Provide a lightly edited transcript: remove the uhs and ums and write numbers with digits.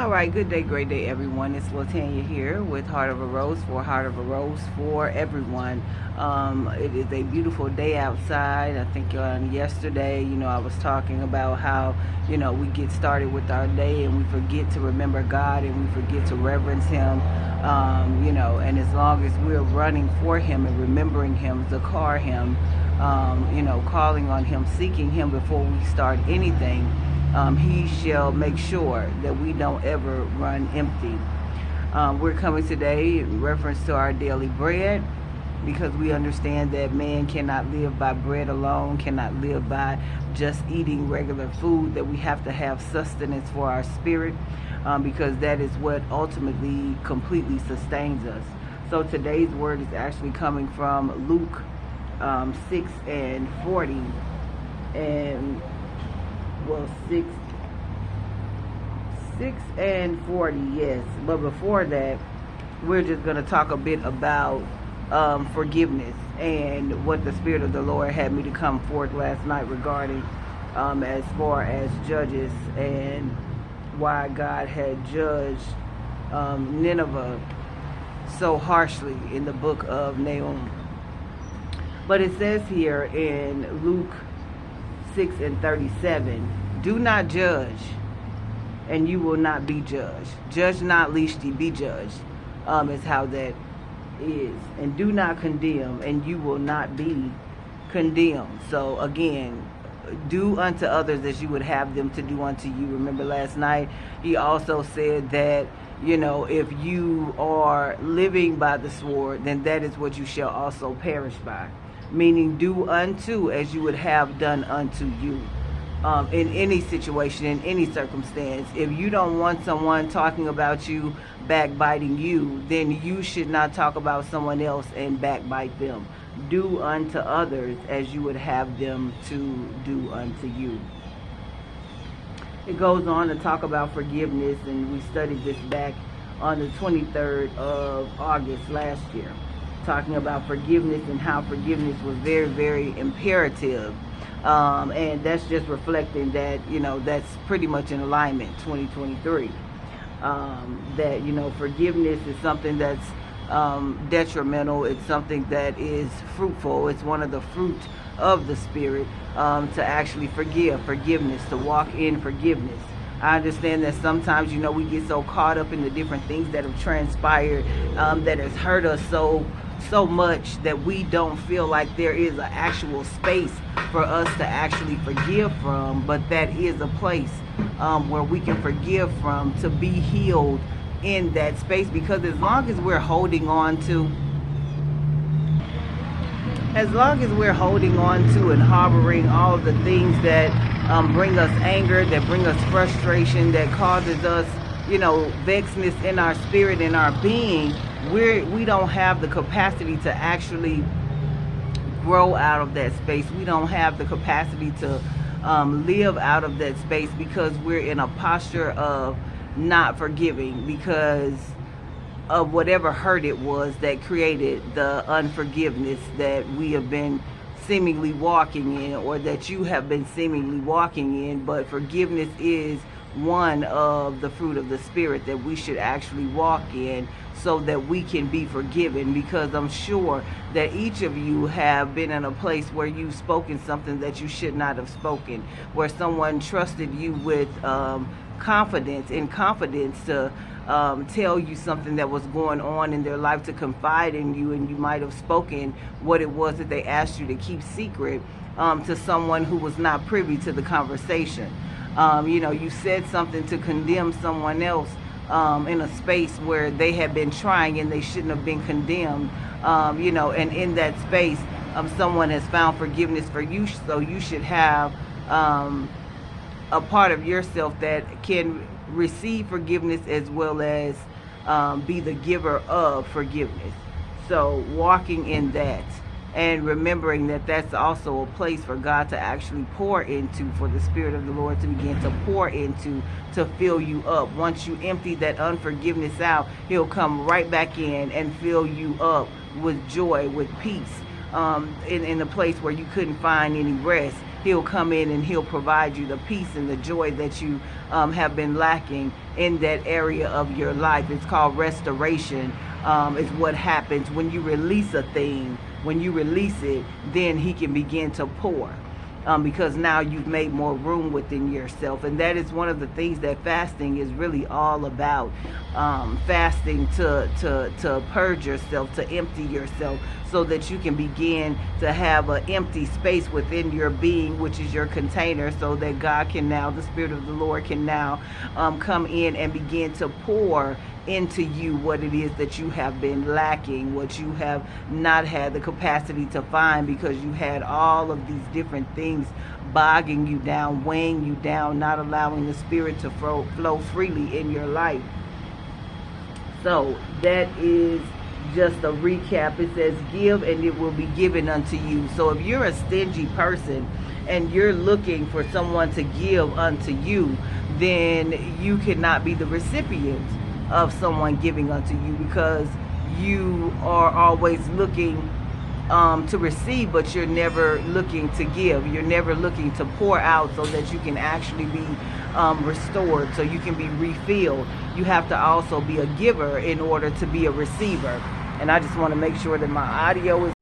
All right, good day, great day, everyone. It's Latanya here with Heart of a Rose for everyone. It is a beautiful day outside. I think yesterday, I was talking about how, we get started with our day and we forget to remember God and we forget to reverence Him. And as long as we're running for Him and remembering Him, zakar Him, calling on Him, seeking Him before we start anything, He shall make sure that we don't ever run empty. We're coming today in reference to our daily bread, because we understand that man cannot live by bread alone, cannot live by just eating regular food, that we have to have sustenance for our spirit, because that is what ultimately completely sustains us. So today's word is actually coming from Luke 6:40, and 6:40, yes. But before that, we're just going to talk a bit about forgiveness and what the Spirit of the Lord had me to come forth last night regarding as far as judges and why God had judged Nineveh so harshly in the book of Nahum. But it says here in Luke 6:37, do not judge, and you will not be judged. Judge not, lest ye be judged, is how that is. And do not condemn, and you will not be condemned. So again, do unto others as you would have them to do unto you. Remember last night, he also said that, if you are living by the sword, then that is what you shall also perish by. Meaning, do unto as you would have done unto you. In any situation, in any circumstance. If you don't want someone talking about you, backbiting you, then you should not talk about someone else and backbite them. Do unto others as you would have them to do unto you. It goes on to talk about forgiveness, and we studied this back on the 23rd of August last year, talking about forgiveness and how forgiveness was very, very imperative. And that's just reflecting that, that's pretty much in alignment, 2023. That, forgiveness is something that's detrimental. It's something that is fruitful. It's one of the fruit of the Spirit, to actually forgiveness, to walk in forgiveness. I understand that sometimes, we get so caught up in the different things that have transpired, that has hurt us so much that we don't feel like there is an actual space for us to actually forgive from, but that is a place where we can forgive from, to be healed in that space. Because as long as we're holding on to and harboring all of the things that bring us anger, that bring us frustration, that causes us, vexedness in our spirit, in our being, we don't have the capacity to actually grow out of that space. We don't have the capacity to live out of that space, because we're in a posture of not forgiving, because of whatever hurt it was that created the unforgiveness that we have been seemingly walking in, or that you have been seemingly walking in. But forgiveness is one of the fruit of the Spirit that we should actually walk in, so that we can be forgiven. Because I'm sure that each of you have been in a place where you've spoken something that you should not have spoken, where someone trusted you with confidence to tell you something that was going on in their life, to confide in you, and you might have spoken what it was that they asked you to keep secret to someone who was not privy to the conversation. You said something to condemn someone else in a space where they had been trying and they shouldn't have been condemned, and in that space, someone has found forgiveness for you, so you should have a part of yourself that can receive forgiveness as well as be the giver of forgiveness. So walking in that, and remembering that that's also a place for God to actually pour into, for the Spirit of the Lord to begin to pour into, to fill you up. Once you empty that unforgiveness out, He'll come right back in and fill you up with joy, with peace, in the place where you couldn't find any rest. he'll come in and he'll provide you the peace and the joy that you have been lacking in that area of your life. It's called restoration. Is what happens when you release a thing. When you release it, then he can begin to pour. Because now you've made more room within yourself. And that is one of the things that fasting is really all about. Fasting to purge yourself, to empty yourself, so that you can begin to have an empty space within your being, which is your container, so that God can now, the Spirit of the Lord can now come in and begin to pour into you what it is that you have been lacking, what you have not had the capacity to find, because you had all of these different things bogging you down, weighing you down, not allowing the Spirit to flow freely in your life. So that is just a recap. It says, give and it will be given unto you. So if you're a stingy person and you're looking for someone to give unto you, then you cannot be the recipient of someone giving unto you, because you are always looking to receive, but you're never looking to give. You're never looking to pour out so that you can actually be restored, so you can be refilled. You have to also be a giver in order to be a receiver. And I just want to make sure that my audio is